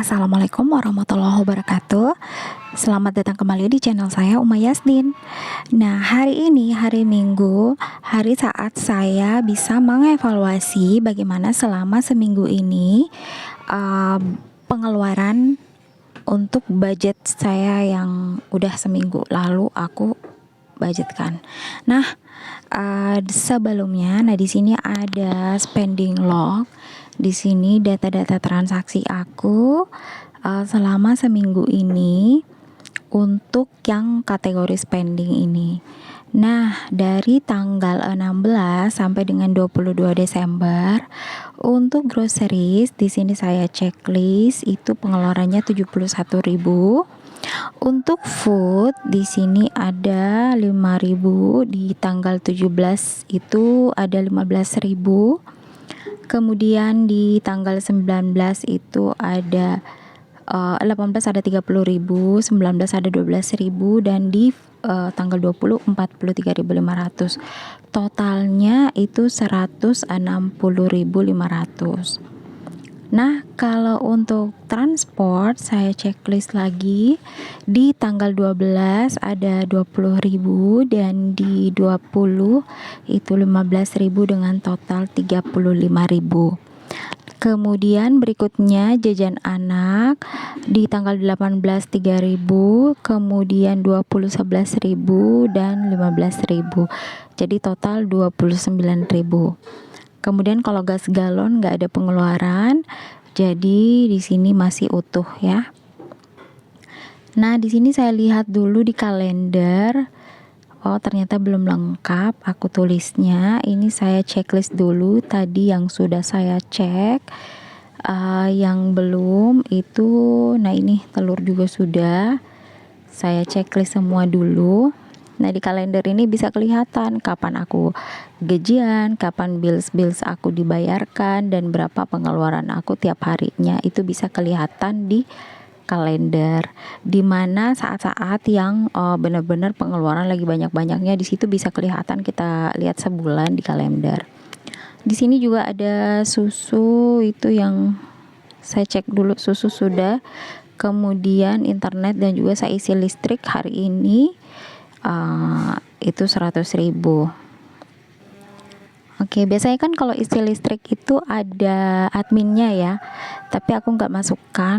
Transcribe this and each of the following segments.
Assalamualaikum warahmatullahi wabarakatuh. Selamat datang kembali di channel saya Uma Yasdin. Nah, hari ini hari Minggu, hari saat saya bisa mengevaluasi bagaimana selama seminggu ini pengeluaran untuk budget saya yang udah seminggu lalu aku budgetkan. Nah, sebelumnya, di sini ada spending log. Di sini data-data transaksi aku selama seminggu ini untuk yang kategori spending ini. Nah, dari tanggal 16 sampai dengan 22 Desember untuk groceries di sini saya checklist itu pengeluarannya 71.000. Untuk food di sini ada 5.000, di tanggal 17 itu ada 15.000. Kemudian di tanggal 19 itu ada 18 ada 30.000, 19 ada 12.000, dan di tanggal 20 43.500. Totalnya itu 160.500. Nah, kalau untuk transport saya checklist lagi. Di tanggal 12 ada 20.000 dan di 20 itu 15.000 dengan total 35.000. Kemudian berikutnya jajan anak di tanggal 18 3.000, kemudian 20 11.000 dan 15.000. Jadi total 29.000. Kemudian kalau gas galon nggak ada pengeluaran, jadi di sini masih utuh ya. Nah, di sini saya lihat dulu di kalender. Oh, ternyata belum lengkap aku tulisnya. Ini saya checklist dulu tadi yang sudah saya cek. Yang belum itu, nah ini telur juga sudah. Saya checklist semua dulu. Nah, di kalender ini bisa kelihatan kapan aku gajian, kapan bills aku dibayarkan, dan berapa pengeluaran aku tiap harinya. Itu bisa kelihatan di kalender. Dimana saat-saat yang benar-benar pengeluaran lagi banyak-banyaknya, di situ bisa kelihatan, kita lihat sebulan di kalender. Di sini juga ada susu, itu yang saya cek dulu susu sudah. Kemudian internet dan juga saya isi listrik hari ini itu 100.000. Oke, biasanya kan kalau isi listrik itu ada adminnya ya, tapi aku nggak masukkan.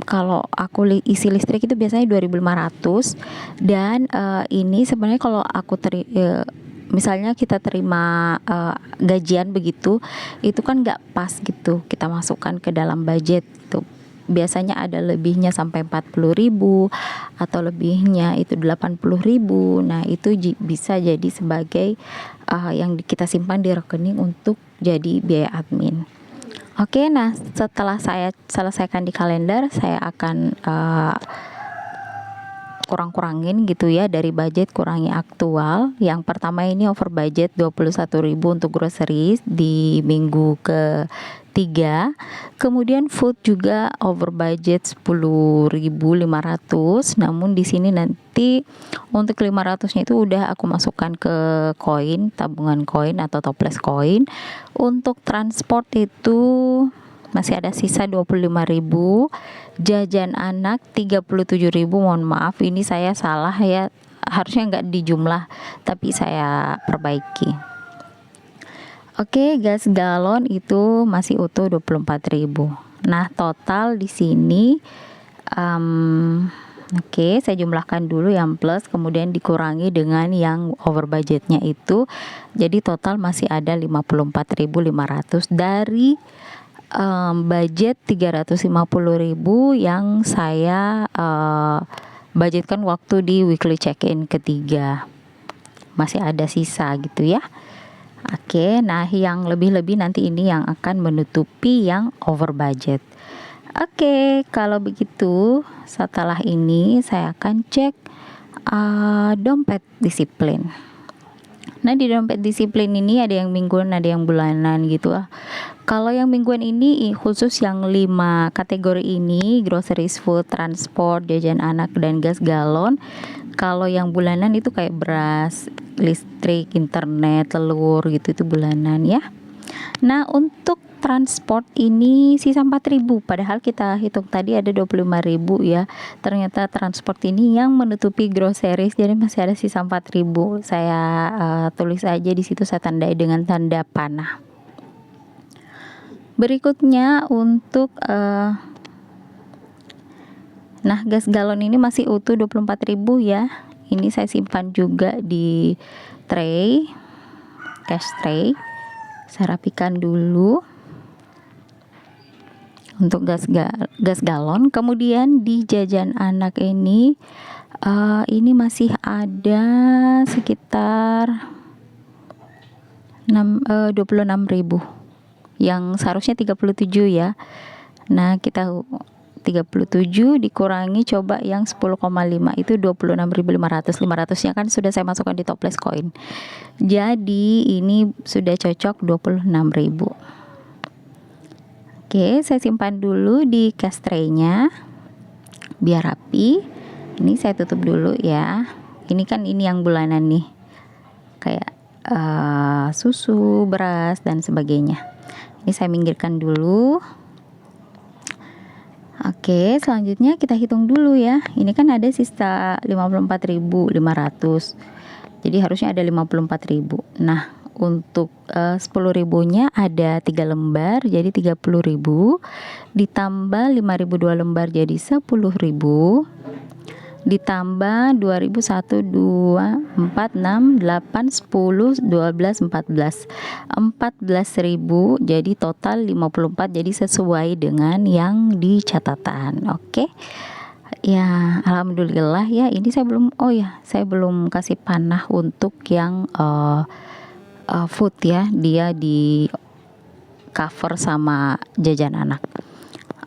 Kalau aku isi listrik itu biasanya 2.500. Dan ini sebenarnya kalau aku misalnya kita terima gajian begitu, itu kan nggak pas gitu kita masukkan ke dalam budget gitu. Biasanya ada lebihnya sampai 40.000 atau lebihnya itu 80.000. Nah, itu bisa jadi sebagai yang kita simpan di rekening untuk jadi biaya admin. Oke, nah setelah saya selesaikan di kalender, saya akan kurang-kurangin gitu ya, dari budget kurangi aktual. Yang pertama ini over budget 21.000 untuk groceries di minggu ke-3. Kemudian food juga over budget 10.500. Namun di sini nanti untuk 500-nya itu udah aku masukkan ke koin, tabungan koin atau toples koin. Untuk transport itu masih ada sisa 25.000. Jajan anak 37.000. Mohon maaf, ini saya salah ya, harusnya nggak dijumlah, tapi saya perbaiki. Oke, gas galon itu masih utuh 24.000. Nah, total di sini oke, saya jumlahkan dulu yang plus, kemudian dikurangi dengan yang over budgetnya itu. Jadi total masih ada 54.500 dari budget 350.000 yang saya budgetkan waktu di weekly check-in ketiga. Masih ada sisa gitu ya. Oke, nah yang lebih-lebih nanti ini yang akan menutupi yang over budget. Oke, kalau begitu setelah ini saya akan cek dompet disiplin. Nah, di dompet disiplin ini ada yang mingguan, ada yang bulanan gitu. Kalau yang mingguan ini khusus yang 5 kategori ini, groceries, food, transport, jajan anak, dan gas galon. Kalau yang bulanan itu kayak beras, listrik, internet, telur gitu, itu bulanan ya. Nah, untuk transport ini sisa 4.000, padahal kita hitung tadi ada 25.000 ya. Ternyata transport ini yang menutupi groceries, jadi masih ada sisa 4.000. Saya tulis aja di situ, saya tandai dengan tanda panah. Berikutnya untuk nah, gas galon ini masih utuh 24.000 ya. Ini saya simpan juga di tray, cash tray. Saya rapikan dulu untuk gas galon. Kemudian di jajan anak ini masih ada sekitar 26.000 yang seharusnya 37 ya. Nah, kita 37 dikurangi coba yang 10,5 itu 26.500. 500-nya kan sudah saya masukkan di toples koin. Jadi ini sudah cocok 26.000. Oke, saya simpan dulu di cash tray-nya biar rapi. Ini saya tutup dulu ya. Ini kan ini yang bulanan nih. Kayak susu, beras dan sebagainya. Ini saya minggirkan dulu. Oke, selanjutnya kita hitung dulu ya. Ini kan ada sisa 54.500. Jadi harusnya ada 54.000. Nah, untuk 10.000-nya ada 3 lembar jadi 30.000, ditambah 5.000 2 lembar jadi 10.000, ditambah 2.000 1 2 4 6 8 10 12 14 14.000 jadi total 54, jadi sesuai dengan yang di catatan. Oke. Ya, alhamdulillah ya. Ini saya belum kasih panah untuk yang food ya, dia di cover sama jajan anak.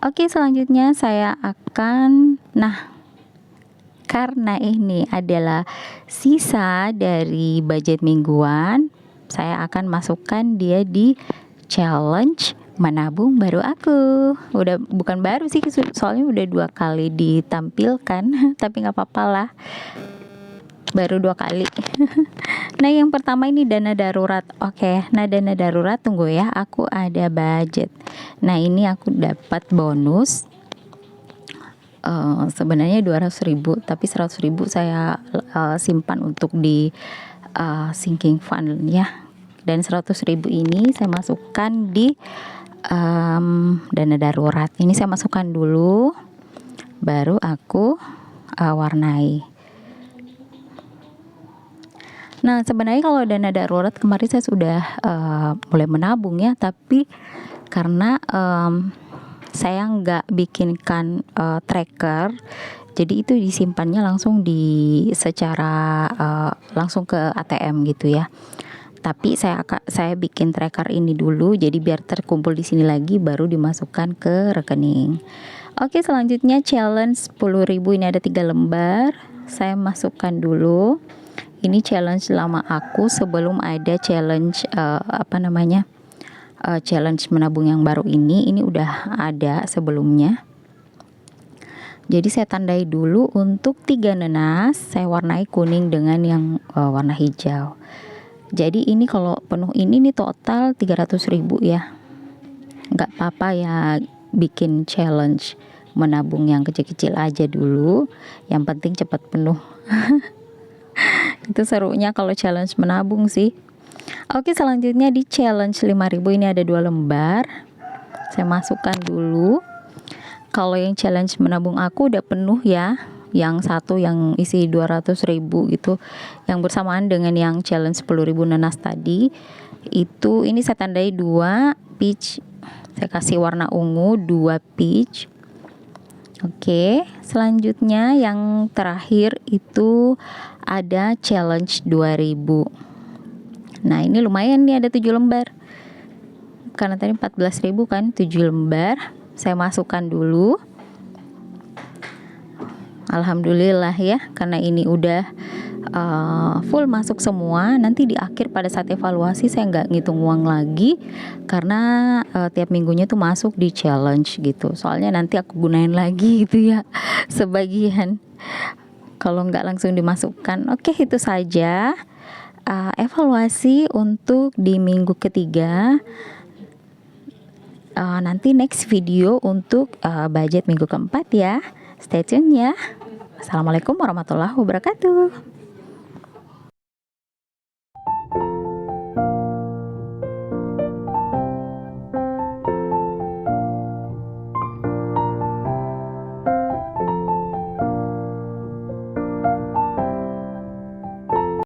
Oke, selanjutnya saya akan karena ini adalah sisa dari budget mingguan, saya akan masukkan dia di challenge menabung baru aku. Udah bukan baru sih, soalnya udah 2 kali ditampilkan tapi nggak apa-apa lah, baru 2 kali. Nah, yang pertama ini dana darurat. Oke, nah dana darurat tunggu ya, aku ada budget. Nah, ini aku dapat bonus sebenarnya 200.000, tapi 100.000 saya simpan untuk di sinking fund ya, dan 100.000 ini saya masukkan di dana darurat. Ini saya masukkan dulu, baru aku warnai. Nah, sebenarnya kalau dana darurat kemarin saya sudah mulai menabung ya, tapi karena saya nggak bikinkan tracker, jadi itu disimpannya langsung langsung ke ATM gitu ya. Tapi saya bikin tracker ini dulu, jadi biar terkumpul di sini lagi baru dimasukkan ke rekening. Oke, selanjutnya challenge 10.000, ini ada 3 lembar. Saya masukkan dulu. Ini challenge lama aku sebelum ada challenge challenge menabung yang baru ini udah ada sebelumnya. Jadi saya tandai dulu untuk 3 nenas, saya warnai kuning dengan yang warna hijau. Jadi ini kalau penuh ini nih total 300.000 ya. Nggak apa-apa ya bikin challenge menabung yang kecil-kecil aja dulu, yang penting cepat penuh. Itu serunya kalau challenge menabung sih. Oke, selanjutnya di challenge 5.000 ini ada 2 lembar. Saya masukkan dulu. Kalau yang challenge menabung aku udah penuh ya. Yang satu yang isi 200.000 gitu, yang bersamaan dengan yang challenge 10.000 nanas tadi. Itu ini saya tandai 2 peach. Saya kasih warna ungu 2 peach. Oke, selanjutnya yang terakhir itu ada challenge 2.000. Nah, ini lumayan nih, ada 7 lembar. Karena tadi 14.000 kan, 7 lembar. Saya masukkan dulu. Alhamdulillah ya, karena ini udah full masuk semua. Nanti di akhir pada saat evaluasi saya nggak ngitung uang lagi, karena tiap minggunya tuh masuk di challenge gitu. Soalnya nanti aku gunain lagi gitu ya, sebagian. Kalau nggak langsung dimasukkan. Oke, itu saja evaluasi untuk di minggu ketiga. nanti next video untuk budget minggu keempat ya. Stay tune ya. Assalamualaikum warahmatullahi wabarakatuh.